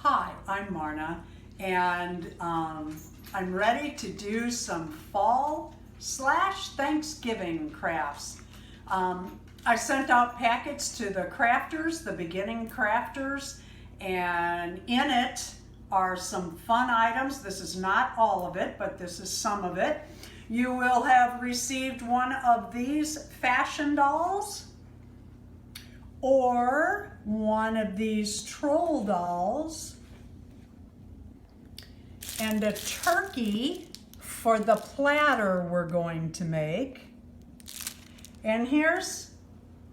Hi, I'm Marna, and I'm ready to do some fall/Thanksgiving crafts. I sent out packets to the crafters, the beginning crafters, and in it are some fun items. This is not all of it, but this is some of it. You will have received one of these fashion dolls, or one of these troll dolls, and a turkey for the platter we're going to make. And here's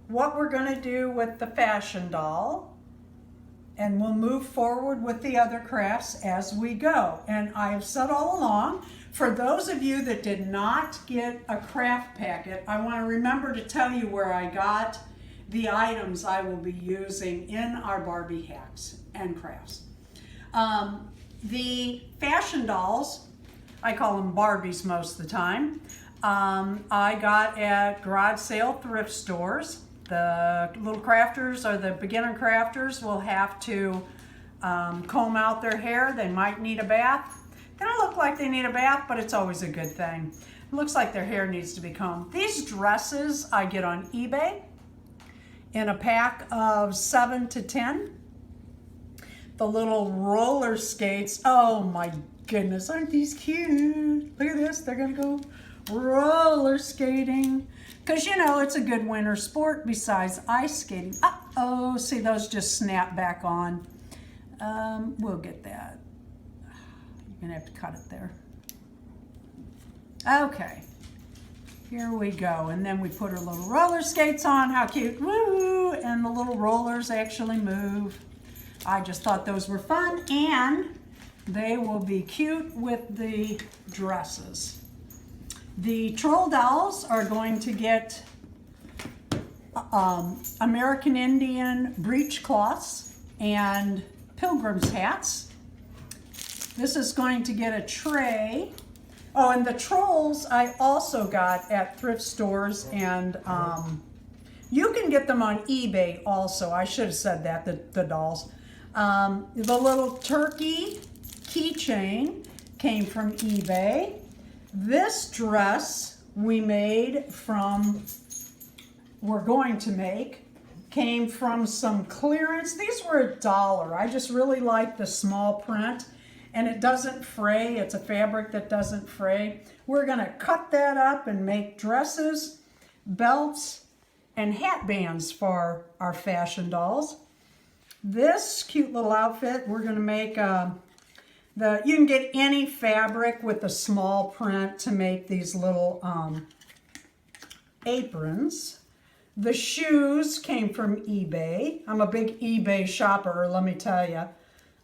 what we're going to do with the fashion doll, and we'll move forward with the other crafts as we go. And I have said all along, for those of you that did not get a craft packet, I want to remember to tell you where I got the items I will be using in our Barbie hacks and crafts. The fashion dolls, I call them Barbies most of the time, I got at garage sale thrift stores. The little crafters or the beginner crafters will have to comb out their hair. They might need a bath. They don't look like they need a bath, but it's always a good thing. It looks like their hair needs to be combed. These dresses I get on eBay in a pack of 7 to 10. The little roller skates, oh my goodness, aren't these cute? Look at this, they're gonna go roller skating. Because you know, it's a good winter sport besides ice skating. Uh-oh, see those just snap back on. We'll get that. You're gonna have to cut it there. Okay. Here we go, and then we put our little roller skates on. How cute, woo! And the little rollers actually move. I just thought those were fun, and they will be cute with the dresses. The troll dolls are going to get American Indian breechcloths and pilgrim's hats. This is going to get a tray. Oh, and the trolls I also got at thrift stores, and you can get them on eBay also. I should have said that, the dolls. The little turkey keychain came from eBay. This dress we're going to make, came from some clearance. These were $1. I just really like the small print. And it doesn't fray. It's a fabric that doesn't fray. We're gonna cut that up and make dresses, belts, and hat bands for our fashion dolls. This cute little outfit, we're gonna make you can get any fabric with a small print to make these little aprons. The shoes came from eBay. I'm a big eBay shopper, let me tell you.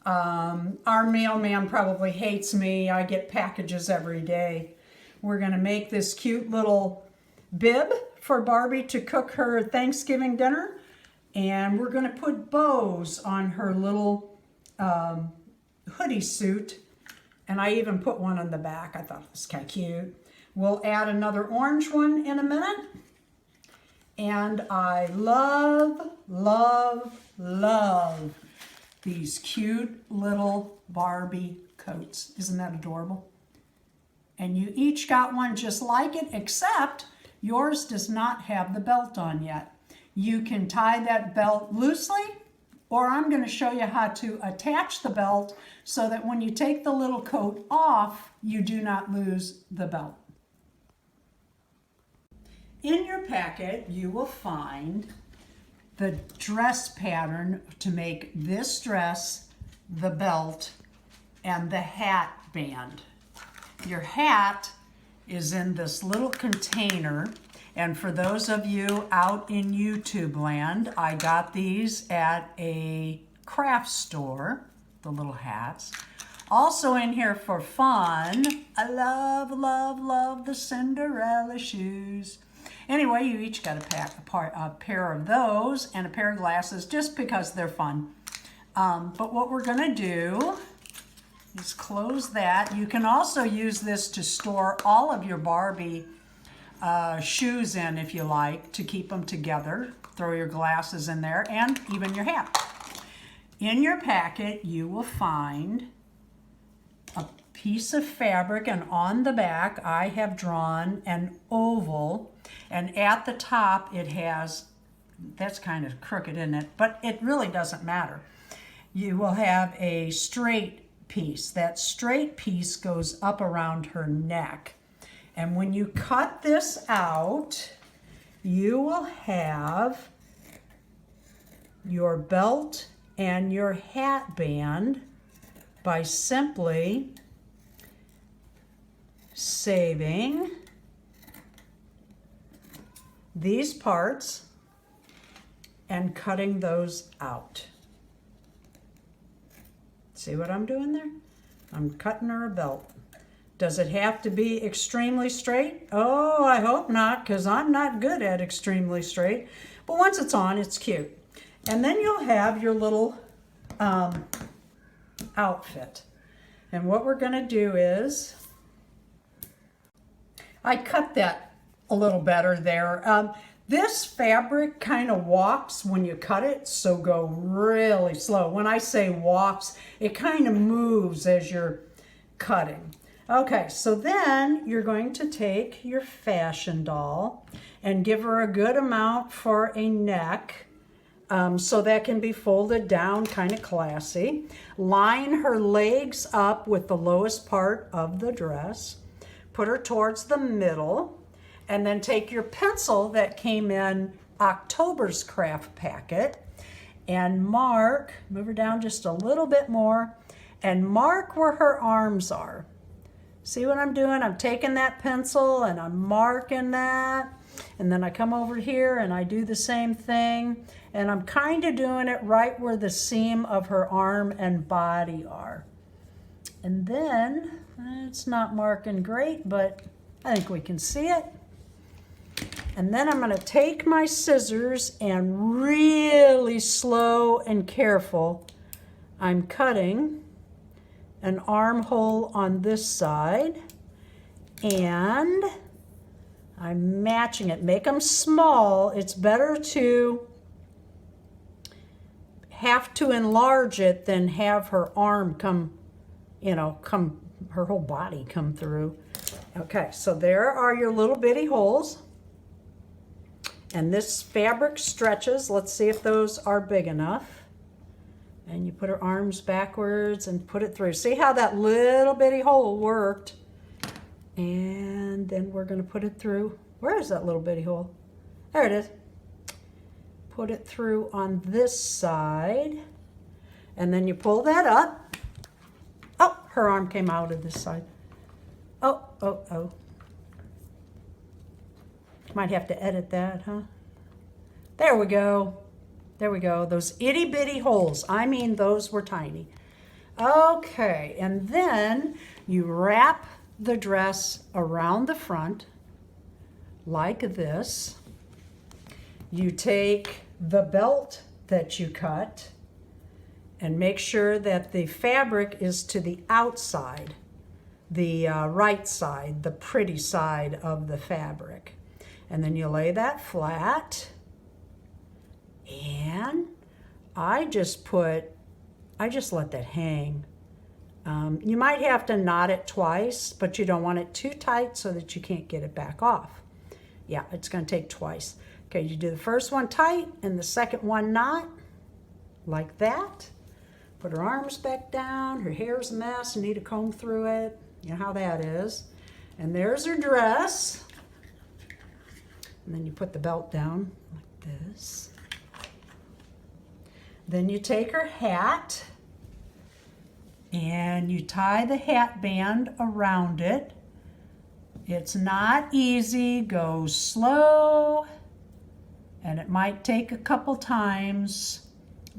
Our mailman probably hates me. I get packages every day. We're gonna make this cute little bib for Barbie to cook her Thanksgiving dinner. And we're gonna put bows on her little hoodie suit. And I even put one on the back. I thought it was kind of cute. We'll add another orange one in a minute. And I love, love, love these cute little Barbie coats. Isn't that adorable? And you each got one just like it, except yours does not have the belt on yet. You can tie that belt loosely, or I'm going to show you how to attach the belt so that when you take the little coat off, you do not lose the belt. In your packet, you will find the dress pattern to make this dress, the belt, and the hat band. Your hat is in this little container, and for those of you out in YouTube land, I got these at a craft store, the little hats. Also in here for fun, I love, love, love the Cinderella shoes. Anyway, you each got a pair of those and a pair of glasses just because they're fun. But what we're gonna do is close that. You can also use this to store all of your Barbie shoes in if you like, to keep them together. Throw your glasses in there and even your hat. in your packet, you will find a piece of fabric, and on the back, I have drawn an oval, and at the top, it has, that's kind of crooked, isn't it? But it really doesn't matter. You will have a straight piece. That straight piece goes up around her neck. And when you cut this out, you will have your belt and your hat band by simply saving these parts and cutting those out. See what I'm doing there? I'm cutting her a belt. Does it have to be extremely straight? Oh, I hope not, because I'm not good at extremely straight. But once it's on, it's cute. And then you'll have your little outfit. And what we're going to do is, I cut that a little better there. This fabric kind of walks when you cut it, so go really slow. When I say walks, it kind of moves as you're cutting. Okay, so then you're going to take your fashion doll and give her a good amount for a neck, so that can be folded down kind of classy. Line her legs up with the lowest part of the dress. Put her towards the middle. And then take your pencil that came in October's craft packet and mark, move her down just a little bit more, and mark where her arms are. See what I'm doing? I'm taking that pencil and I'm marking that. And then I come over here and I do the same thing. And I'm kind of doing it right where the seam of her arm and body are. And then, it's not marking great, but I think we can see it. And then I'm going to take my scissors and really slow and careful, I'm cutting an armhole on this side, and I'm matching it. Make them small. It's better to have to enlarge it than have her arm come, her whole body come through. Okay, so there are your little bitty holes. And this fabric stretches. Let's see if those are big enough. And you put her arms backwards and put it through. See how that little bitty hole worked? And then we're going to put it through. Where is that little bitty hole? There it is. Put it through on this side. And then you pull that up. Oh, her arm came out of this side. Oh. Might have to edit that, huh? There we go. There we go. Those itty bitty holes. I mean, those were tiny. Okay, and then you wrap the dress around the front like this. You take the belt that you cut and make sure that the fabric is to the outside, the right side, the pretty side of the fabric. And then you lay that flat, and I just let that hang. You might have to knot it twice, but you don't want it too tight so that you can't get it back off. Yeah, it's going to take twice. Okay, you do the first one tight and the second one knot, like that. Put her arms back down, her hair's a mess, you need to comb through it. You know how that is. And there's her dress. And then you put the belt down like this. Then you take her hat and you tie the hat band around it. It's not easy, go slow, and it might take a couple times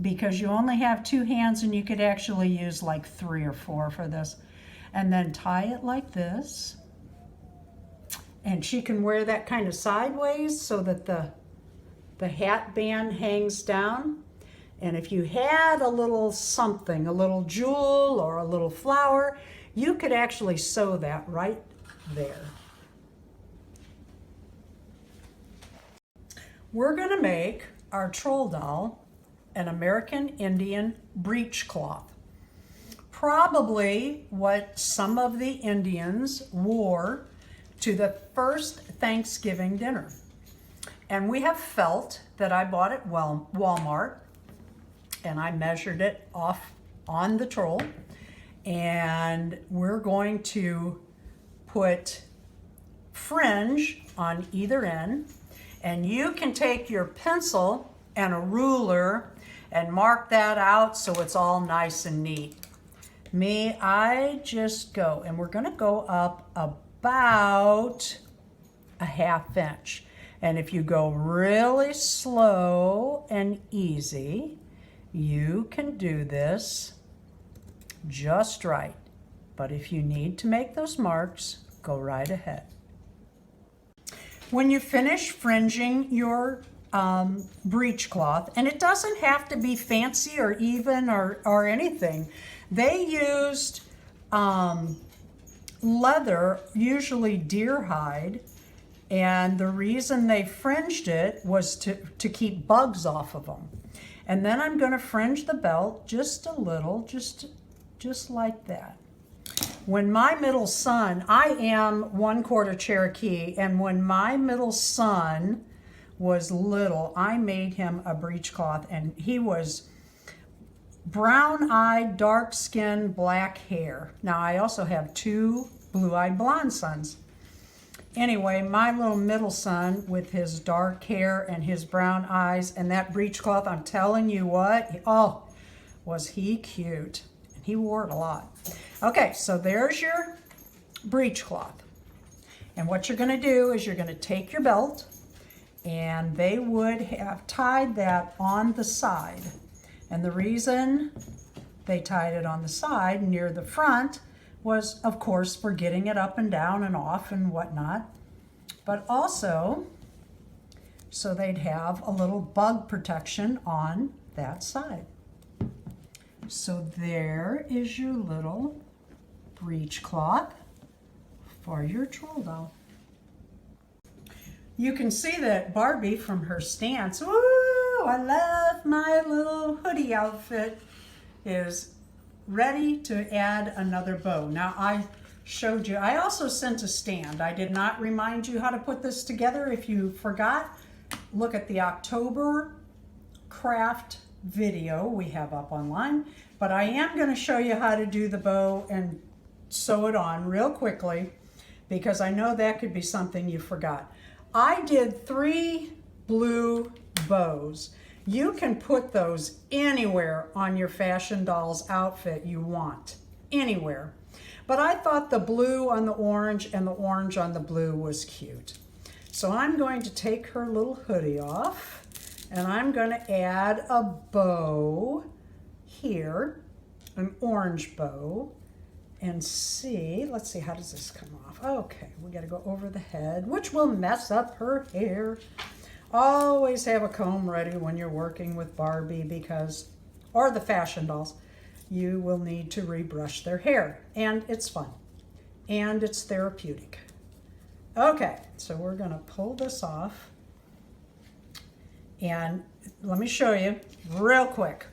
because you only have 2 hands and you could actually use like 3 or 4 for this. And then tie it like this. And she can wear that kind of sideways so that the hat band hangs down. And if you had a little something, a little jewel or a little flower, you could actually sew that right there. We're going to make our troll doll an American Indian breechcloth. Probably what some of the Indians wore to the first Thanksgiving dinner. And we have felt that I bought at Walmart, and I measured it off on the troll, and we're going to put fringe on either end, and you can take your pencil and a ruler and mark that out so it's all nice and neat. Me, I just go, and we're gonna go up about a 1/2 inch. And if you go really slow and easy, you can do this just right. But if you need to make those marks, go right ahead. When you finish fringing your breechcloth, and it doesn't have to be fancy or even or anything. They used leather, usually deer hide, and the reason they fringed it was to keep bugs off of them. And then I'm going to fringe the belt just a little, just like that. When my middle son, I am 1/4 Cherokee, and when my middle son was little, I made him a breechcloth, and he was brown-eyed, dark-skinned, black hair. Now, I also have 2 blue-eyed blonde sons. Anyway, my little middle son with his dark hair and his brown eyes and that breechcloth, I'm telling you what, oh, was he cute. He wore it a lot. Okay, so there's your breechcloth. And what you're gonna do is you're gonna take your belt, and they would have tied that on the side. And the reason they tied it on the side near the front was, of course, for getting it up and down and off and whatnot, but also so they'd have a little bug protection on that side. So there is your little breechcloth for your troll doll. You can see that Barbie from her stance, woo, I love my little hoodie outfit, is ready to add another bow. Now I showed you, I also sent a stand. I did not remind you how to put this together. If you forgot, look at the October craft video we have up online. But I am going to show you how to do the bow and sew it on real quickly, because I know that could be something you forgot. I did 3 blue bows. You can put those anywhere on your fashion doll's outfit you want, anywhere. But I thought the blue on the orange and the orange on the blue was cute. So I'm going to take her little hoodie off, and I'm going to add a bow here, an orange bow, and see, let's see, how does this come off? Okay, we got to go over the head, which will mess up her hair. Always have a comb ready when you're working with Barbie, because, or the fashion dolls, you will need to rebrush their hair, and it's fun, and it's therapeutic. Okay, so we're gonna pull this off, and let me show you real quick.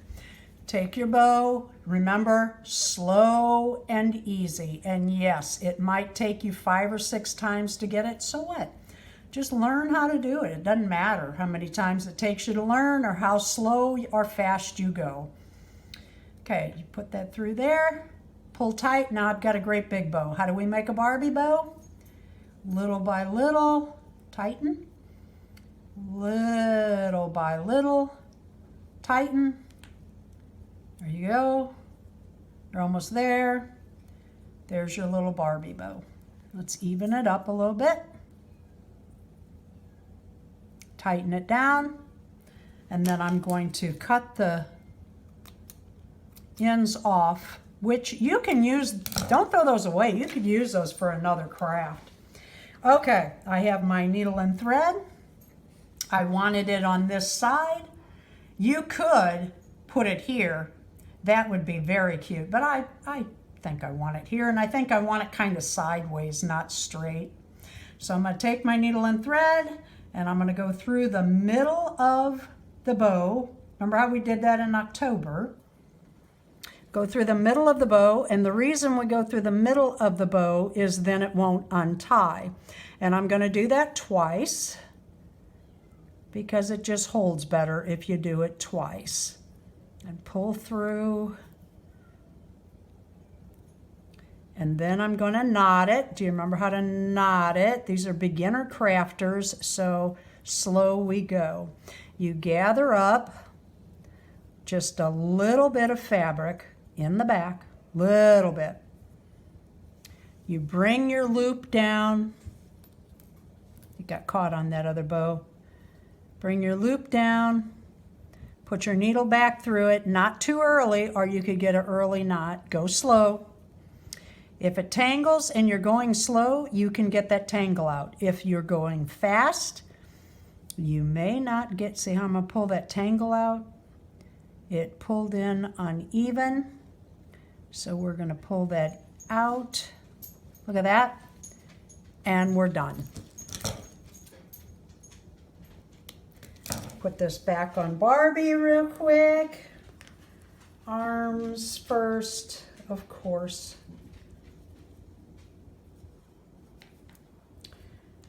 Take your bow, remember, slow and easy, and yes, it might take you 5 or 6 times to get it, so what? Just learn how to do it. It doesn't matter how many times it takes you to learn or how slow or fast you go. Okay, you put that through there, pull tight. Now I've got a great big bow. How do we make a Barbie bow? Little by little, tighten. Little by little, tighten. There you go. You're almost there. There's your little Barbie bow. Let's even it up a little bit. Tighten it down, and then I'm going to cut the ends off, which you can use. Don't throw those away. You could use those for another craft. Okay, I have my needle and thread. I wanted it on this side. You could put it here. That would be very cute, but I think I want it here, and I think I want it kind of sideways, not straight. So I'm going to take my needle and thread, and I'm going to go through the middle of the bow Remember how we did that in October? Go through the middle of the bow, and the reason we go through the middle of the bow is then it won't untie. And I'm going to do that twice because it just holds better if you do it twice. And pull through. And then I'm going to knot it. Do you remember how to knot it? These are beginner crafters, so slow we go. You gather up just a little bit of fabric in the back, little bit. You bring your loop down. You got caught on that other bow. Bring your loop down. Put your needle back through it, not too early, or you could get an early knot. Go slow. If it tangles and you're going slow, you can get that tangle out. If you're going fast, you may not get, see how I'm gonna pull that tangle out? It pulled in uneven, so we're gonna pull that out. Look at that, and we're done. Put this back on Barbie real quick. Arms first, of course.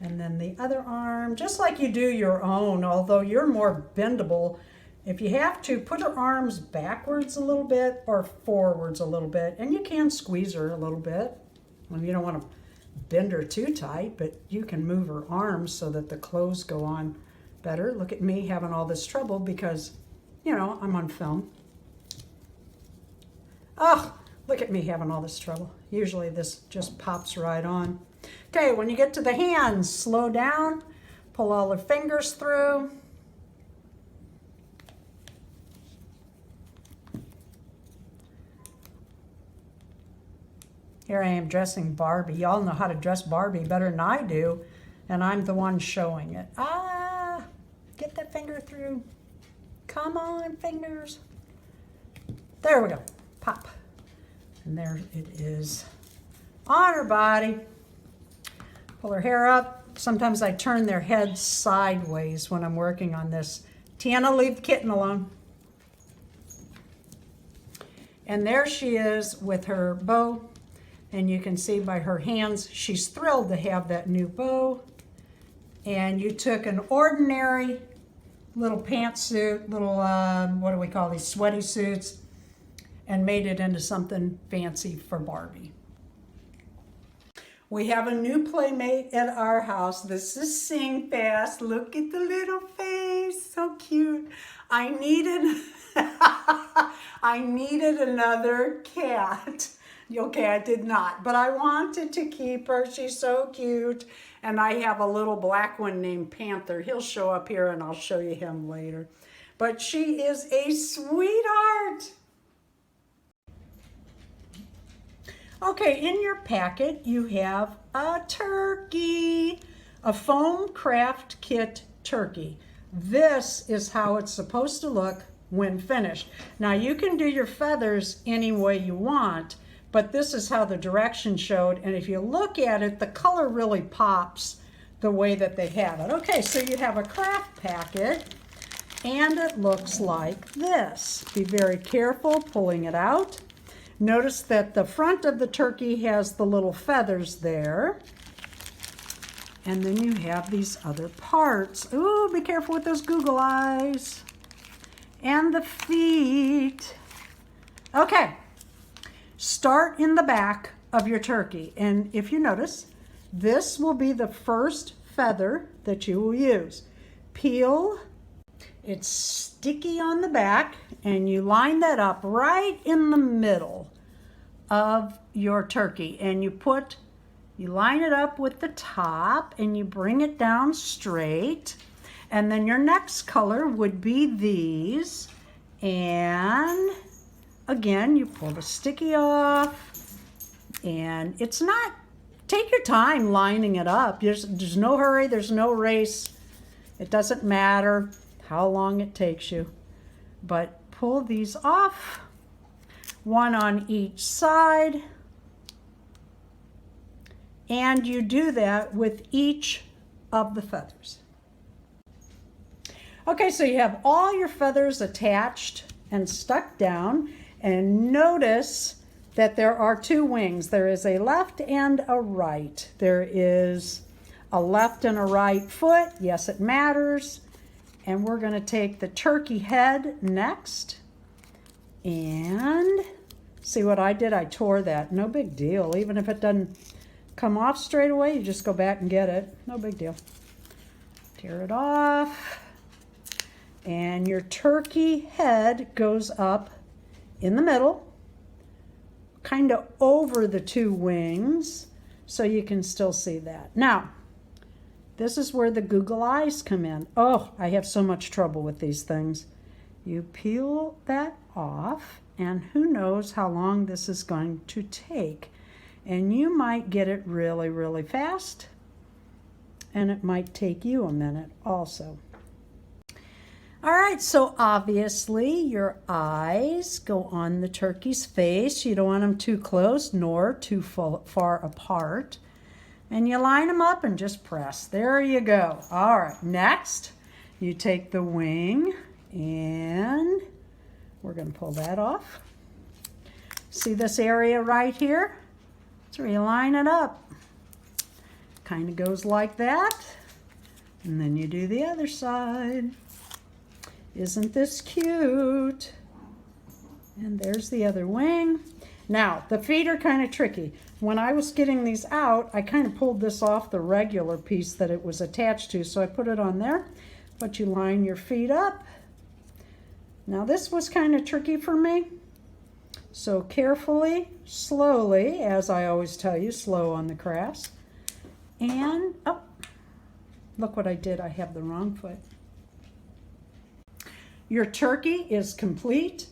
And then the other arm, just like you do your own, although you're more bendable. If you have to, put her arms backwards a little bit or forwards a little bit, and you can squeeze her a little bit. Well, you don't want to bend her too tight, but you can move her arms so that the clothes go on better. Look at me having all this trouble because, you know, I'm on film. Oh, look at me having all this trouble. Usually this just pops right on. Okay, when you get to the hands, slow down, pull all the fingers through. Here I am dressing Barbie. Y'all know how to dress Barbie better than I do, and I'm the one showing it. Ah, get that finger through. Come on, fingers. There we go. Pop. And there it is on her body. Pull her hair up. Sometimes I turn their heads sideways when I'm working on this. Tiana, leave the kitten alone. And there she is with her bow. And you can see by her hands, she's thrilled to have that new bow. And you took an ordinary little pantsuit, little, what do we call these, sweaty suits, and made it into something fancy for Barbie. We have a new playmate at our house. This is Sing Fast. Look at the little face, so cute. I needed, I needed another cat. Okay, I did not, but I wanted to keep her. She's so cute. And I have a little black one named Panther. He'll show up here and I'll show you him later. But she is a sweetheart. Okay, in your packet, you have a turkey, a foam craft kit turkey. This is how it's supposed to look when finished. Now, you can do your feathers any way you want, but this is how the directions showed. And if you look at it, the color really pops the way that they have it. Okay, so you have a craft packet, and it looks like this. Be very careful pulling it out. Notice that the front of the turkey has the little feathers there. And then you have these other parts. Ooh, be careful with those Google eyes. And the feet. Okay, start in the back of your turkey. And if you notice, this will be the first feather that you will use. Peel. It's sticky on the back, and you line that up right in the middle of your turkey, and you line it up with the top, and you bring it down straight. And then your next color would be these, and again, you pull the sticky off, and it's not, take your time lining it up. There's no hurry, there's no race. It doesn't matter how long it takes you, but pull these off, one on each side, and you do that with each of the feathers. Okay, so you have all your feathers attached and stuck down, and notice that there are two wings. There is a left and a right. There is a left and a right foot. Yes, it matters. And we're going to take the turkey head next. And see what I did? I tore that. No big deal. Even if it doesn't come off straight away, you just go back and get it. No big deal. Tear it off. And your turkey head goes up in the middle, kind of over the two wings, so you can still see that. Now, this is where the Google eyes come in. Oh, I have so much trouble with these things. You peel that off, and who knows how long this is going to take. And you might get it really, really fast, and it might take you a minute also. All right, so obviously your eyes go on the turkey's face. You don't want them too close nor too far apart. And you line them up and just press. There you go. All right, next you take the wing and we're going to pull that off. See this area right here? That's where you line it up. Kind of goes like that. And then you do the other side. Isn't this cute? And there's the other wing. Now, the feet are kind of tricky. When I was getting these out, I kind of pulled this off the regular piece that it was attached to, so I put it on there. But you line your feet up. Now, this was kind of tricky for me. So carefully, slowly, as I always tell you, slow on the crafts. And, oh, look what I did. I have the wrong foot. Your turkey is complete.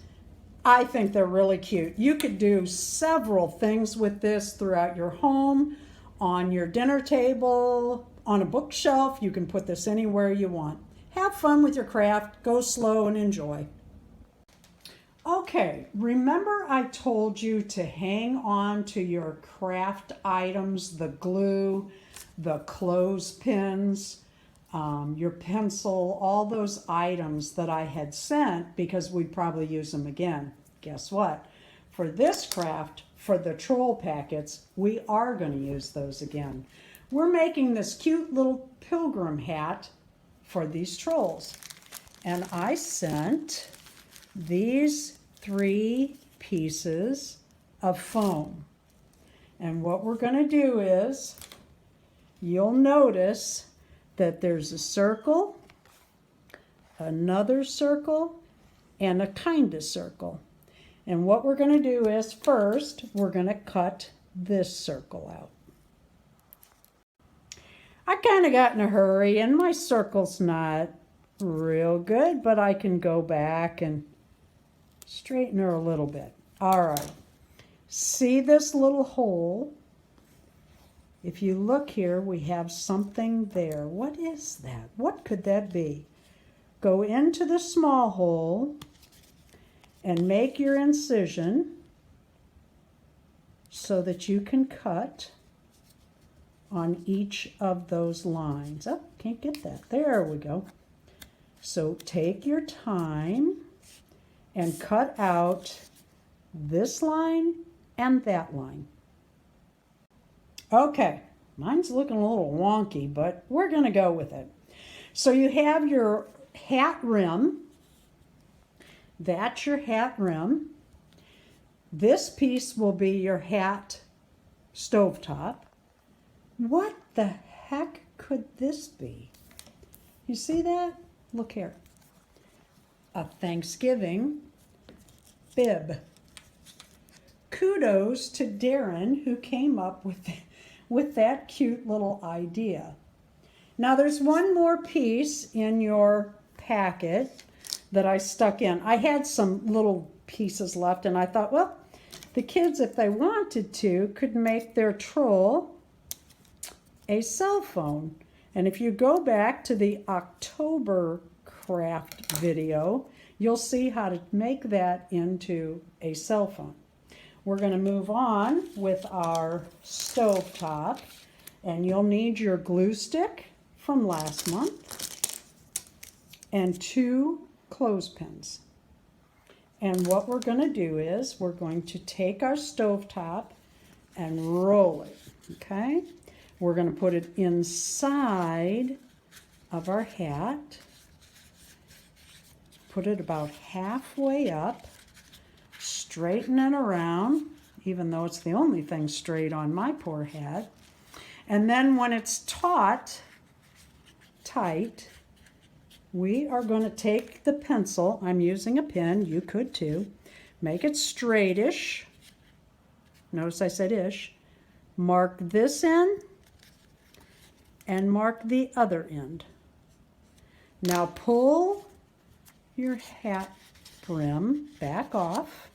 I think they're really cute. You could do several things with this throughout your home, on your dinner table, on a bookshelf. You can put this anywhere you want. Have fun with your craft. Go slow and enjoy. Okay, remember I told you to hang on to your craft items, the glue, the clothespins, your pencil, all those items that I had sent because we'd probably use them again. Guess what? For this craft, for the troll packets, we are going to use those again. We're making this cute little pilgrim hat for these trolls. And I sent these 3 pieces of foam. And what we're going to do is, you'll notice that there's a circle, another circle, and a kind of circle. And what we're going to do is, first, we're going to cut this circle out. I kind of got in a hurry, and my circle's not real good, but I can go back and straighten her a little bit. All right. See this little hole? If you look here, we have something there. What is that? What could that be? Go into the small hole and make your incision so that you can cut on each of those lines. Oh, can't get that. There we go. So take your time and cut out this line and that line. Okay, mine's looking a little wonky, but we're going to go with it. So you have your hat rim. That's your hat rim. This piece will be your hat stovetop. What the heck could this be? You see that? Look here. A Thanksgiving bib. Kudos to Darren who came up with that cute little idea. Now there's one more piece in your packet that I stuck in. I had some little pieces left and I thought, well, the kids, if they wanted to, could make their troll a cell phone. And if you go back to the October craft video, you'll see how to make that into a cell phone. We're going to move on with our stovetop, and you'll need your glue stick from last month. and 2 clothespins. And what we're going to do is we're going to take our stovetop and roll it, okay? We're going to put it inside of our hat. Put it about halfway up, straighten it around, even though it's the only thing straight on my poor hat. And then when it's taut, tight, we are going to take the pencil. I'm using a pen, you could too. Make it straightish. Notice I said ish. Mark this end and mark the other end. Now pull your hat brim back off.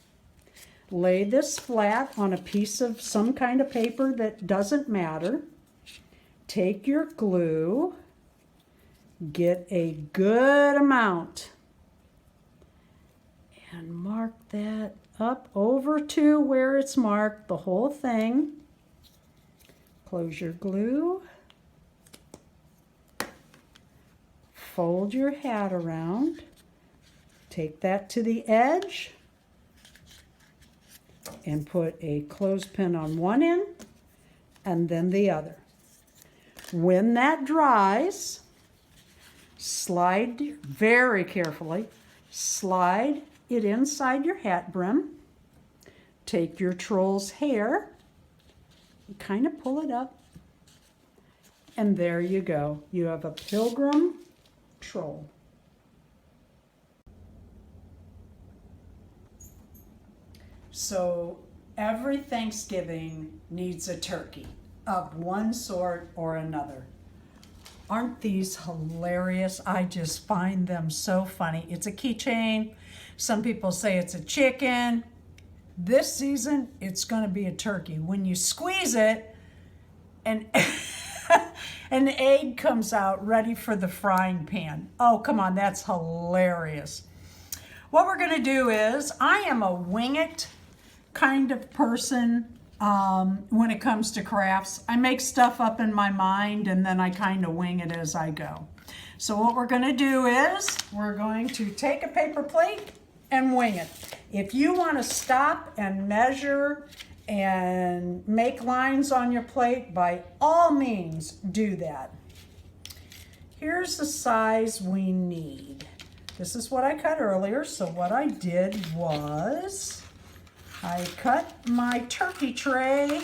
Lay this flat on a piece of some kind of paper that doesn't matter. Take your glue. Get a good amount. And mark that up over to where it's marked, the whole thing. Close your glue. Fold your hat around. Take that to the edge and put a clothespin on one end and then the other. When that dries, slide very carefully, slide it inside your hat brim. Take your troll's hair, and kind of pull it up, and there you go. You have a pilgrim troll. So every Thanksgiving needs a turkey of one sort or another. Aren't these hilarious? I just find them so funny. It's a keychain. Some people say it's a chicken. This season, it's going to be a turkey. When you squeeze it, and an egg comes out ready for the frying pan. Oh, come on, that's hilarious. What we're going to do is, I am a wing it kind of person when it comes to crafts. I make stuff up in my mind and then I kind of wing it as I go. So what we're going to do is we're going to take a paper plate and wing it. If you want to stop and measure and make lines on your plate, by all means do that. Here's the size we need. This is what I cut earlier. So what I did was I cut my turkey tray,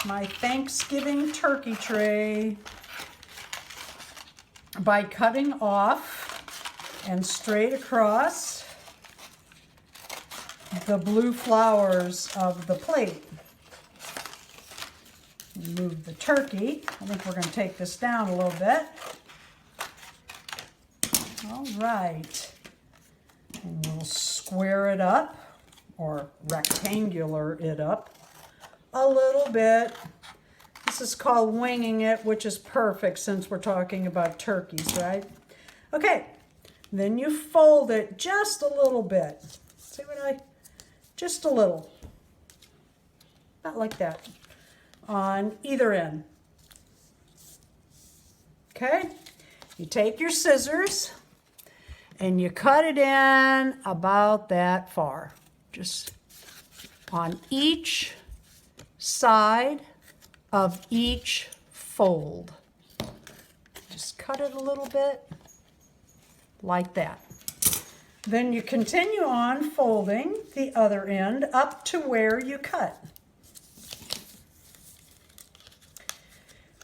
my Thanksgiving turkey tray, by cutting off and straight across the blue flowers of the plate. Move the turkey. I think we're going to take this down a little bit. All right. And we'll square it up, or rectangular it up a little bit. This is called winging it, which is perfect since we're talking about turkeys, right? Okay, then you fold it just a little bit. See what just a little. Not like that. On either end. Okay, you take your scissors and you cut it in about that far. Just on each side of each fold. Just cut it a little bit like that. Then you continue on folding the other end up to where you cut.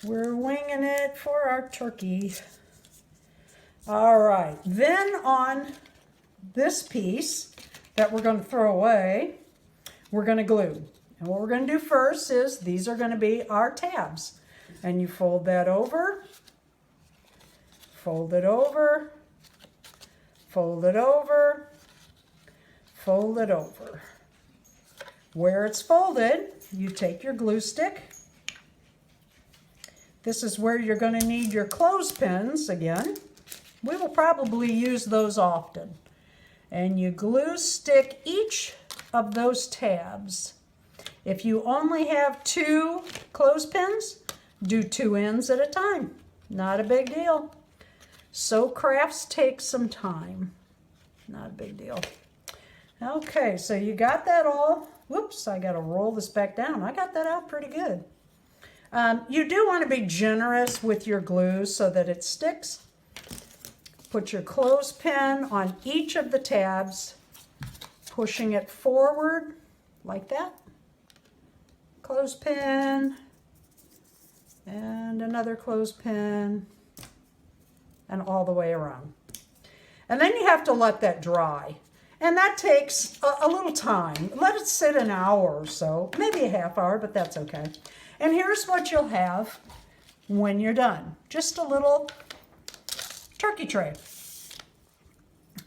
We're winging it for our turkey. All right, then on this piece that we're going to throw away, we're going to glue. And what we're going to do first is these are going to be our tabs. And you fold that over, fold it over, fold it over, fold it over. Where it's folded, you take your glue stick. This is where you're going to need your clothespins again. We will probably use those often. And you glue stick each of those tabs. If you only have 2 clothespins, do 2 ends at a time. Not a big deal. So crafts take some time. Not a big deal. Okay, so you got that all. Whoops, I got to roll this back down. I got that out pretty good. You do want to be generous with your glue so that it sticks. Put your clothespin on each of the tabs, pushing it forward like that. Clothespin, and another clothespin, and all the way around. And then you have to let that dry. And that takes a little time. Let it sit an hour or so, maybe a half hour, but that's okay. And here's what you'll have when you're done. Just a little turkey tray.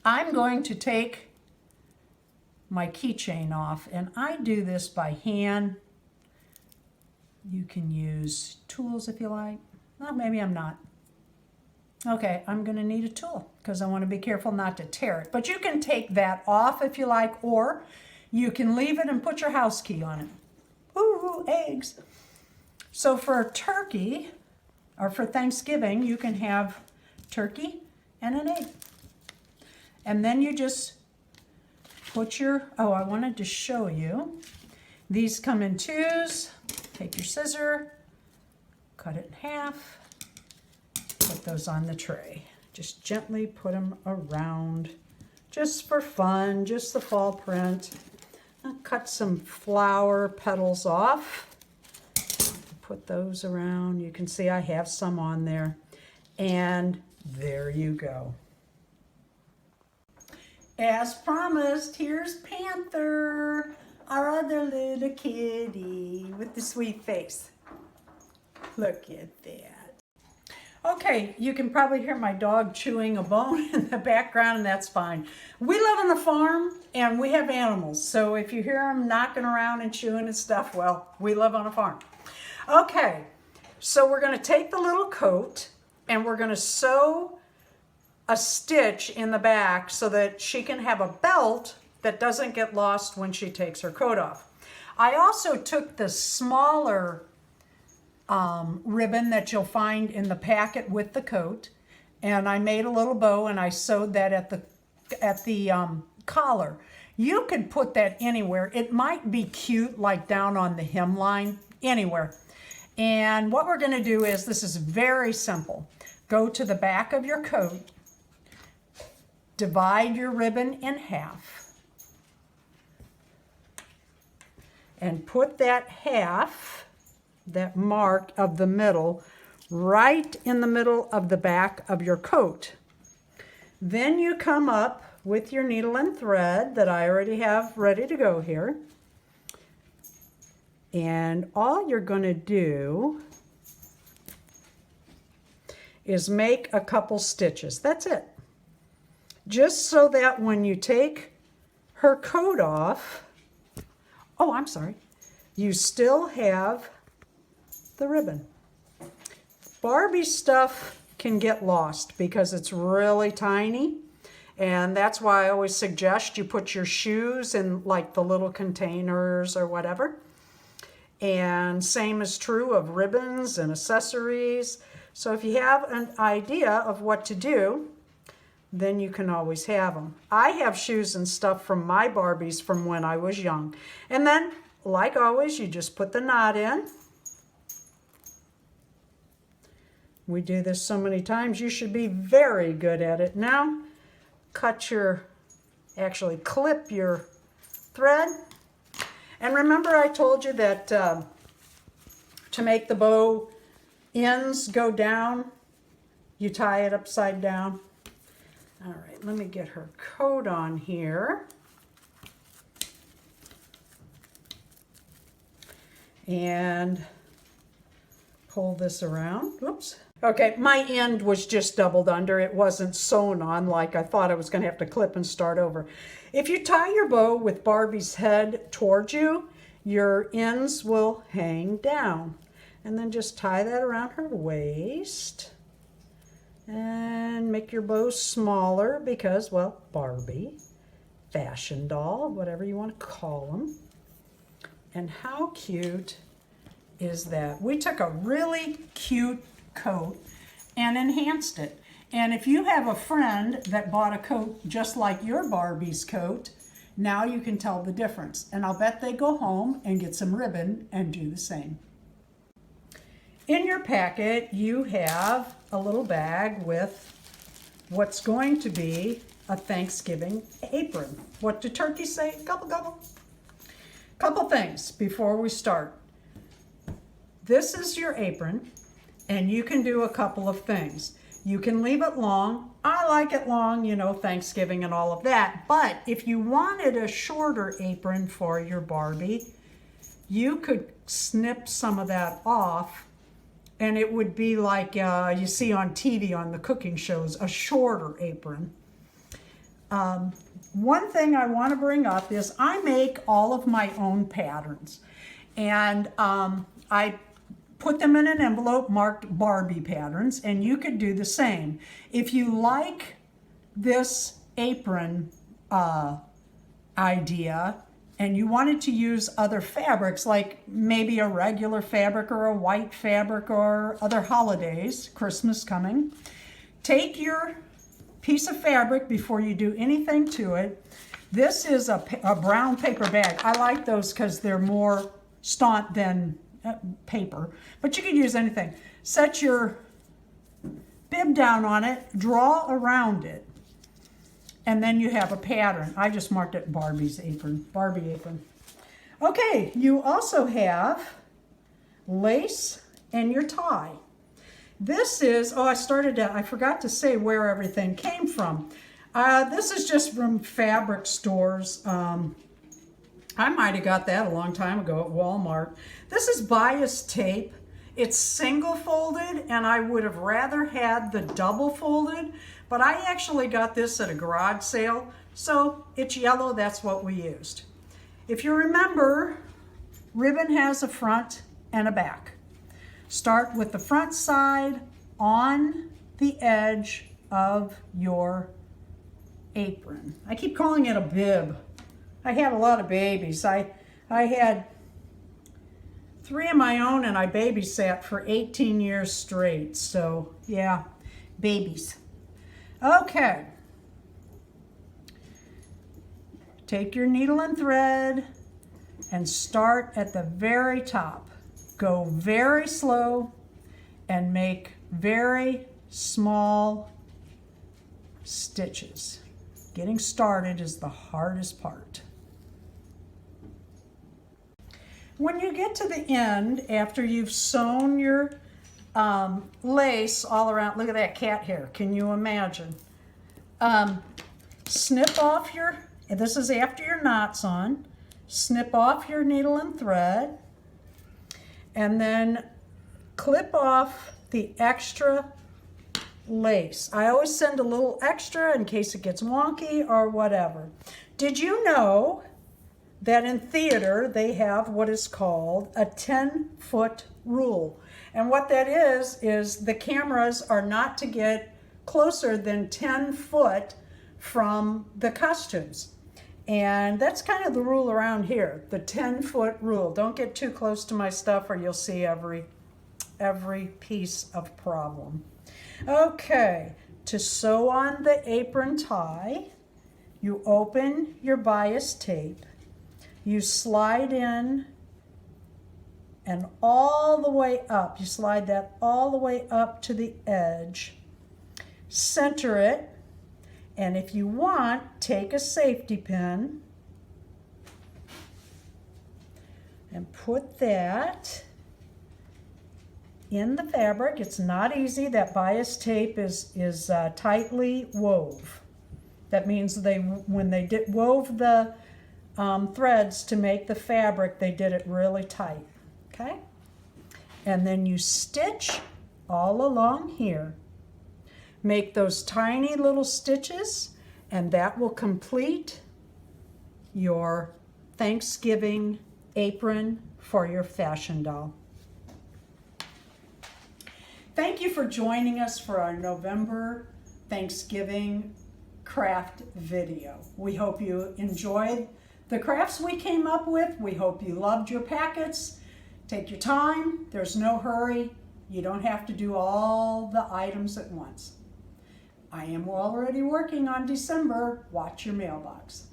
I'm going to take my keychain off, and I do this by hand. You can use tools if you like. Well, maybe I'm not. Okay, I'm going to need a tool because I want to be careful not to tear it. But you can take that off if you like, or you can leave it and put your house key on it. Ooh, eggs. So for turkey, or for Thanksgiving, you can have turkey and an egg. And then you just put your, oh, I wanted to show you. These come in twos. Take your scissor, cut it in half, put those on the tray. Just gently put them around, just for fun, just the fall print. I'll cut some flower petals off. Put those around. You can see I have some on there. And there you go. As promised, here's Panther, our other little kitty with the sweet face. Look at that. Okay, you can probably hear my dog chewing a bone in the background, and that's fine. We live on the farm, and we have animals, so if you hear them knocking around and chewing and stuff, well, we live on a farm. Okay, so we're going to take the little coat, and we're going to sew a stitch in the back so that she can have a belt that doesn't get lost when she takes her coat off. I also took the smaller ribbon that you'll find in the packet with the coat, and I made a little bow and I sewed that at the collar. You could put that anywhere. It might be cute, like down on the hemline, anywhere. And what we're going to do is, this is very simple. Go to the back of your coat, divide your ribbon in half, and put that half, that mark of the middle, right in the middle of the back of your coat. Then you come up with your needle and thread that I already have ready to go here. And all you're going to do is make a couple stitches. That's it. Just so that when you take her coat off, oh, I'm sorry, you still have the ribbon. Barbie stuff can get lost because it's really tiny, and that's why I always suggest you put your shoes in like the little containers or whatever. And same is true of ribbons and accessories. So if you have an idea of what to do, then you can always have them. I have shoes and stuff from my Barbies from when I was young. And then, like always, you just put the knot in. We do this so many times, you should be very good at it. Now, actually clip your thread. And remember I told you that to make the bow ends go down, you tie it upside down. All right, let me get her coat on here. And pull this around. Whoops. Okay, my end was just doubled under. It wasn't sewn on like I thought I was going to have to clip and start over. If you tie your bow with Barbie's head towards you, your ends will hang down. And then just tie that around her waist. And make your bow smaller because, well, Barbie, fashion doll, whatever you want to call them. And how cute is that? We took a really cute coat and enhanced it. And if you have a friend that bought a coat just like your Barbie's coat, now you can tell the difference. And I'll bet they go home and get some ribbon and do the same. In your packet, you have a little bag with what's going to be a Thanksgiving apron. What do turkeys say? Gobble, gobble. Couple things before we start. This is your apron, and you can do a couple of things. You can leave it long. I like it long, you know, Thanksgiving and all of that. But if you wanted a shorter apron for your Barbie, you could snip some of that off, and it would be like you see on TV on the cooking shows, a shorter apron. One thing I want to bring up is I make all of my own patterns, and I put them in an envelope marked Barbie patterns, and you could do the same. If you like this apron idea and you wanted to use other fabrics, like maybe a regular fabric or a white fabric or other holidays, Christmas coming, take your piece of fabric before you do anything to it. This is a brown paper bag. I like those because they're more staunch than paper, but you could use anything. Set your bib down on it, draw around it, and then you have a pattern. I just marked it Barbie apron. Okay, you also have lace and your tie. This is, I forgot to say where everything came from. This is just from fabric stores. I might have got that a long time ago at Walmart. This is bias tape. It's single folded, and I would have rather had the double folded, but I actually got this at a garage sale, so it's yellow, that's what we used. If you remember, ribbon has a front and a back. Start with the front side on the edge of your apron. I keep calling it a bib. I had a lot of babies. I had 3 of my own, and I babysat for 18 years straight. So yeah, babies. Okay. Take your needle and thread and start at the very top. Go very slow and make very small stitches. Getting started is the hardest part. When you get to the end, after you've sewn your lace all around, look at that cat hair, can you imagine? Snip off this is after your knot's on, snip off your needle and thread, and then clip off the extra lace. I always send a little extra in case it gets wonky or whatever. Did you know that in theater they have what is called a 10-foot rule? And what that is the cameras are not to get closer than 10 foot from the costumes. And that's kind of the rule around here, the 10-foot rule. Don't get too close to my stuff or you'll see every piece of problem. Okay, to sew on the apron tie, you open your bias tape, you slide in and all the way up. You slide that all the way up to the edge, center it, and if you want, take a safety pin and put that in the fabric. It's not easy. That bias tape is tightly wove. That means when they wove the threads to make the fabric, they did it really tight. Okay? And then you stitch all along here. Make those tiny little stitches, and that will complete your Thanksgiving apron for your fashion doll. Thank you for joining us for our November Thanksgiving craft video. We hope you enjoyed the crafts we came up with. We hope you loved your packets. Take your time. There's no hurry. You don't have to do all the items at once. I am already working on December. Watch your mailbox.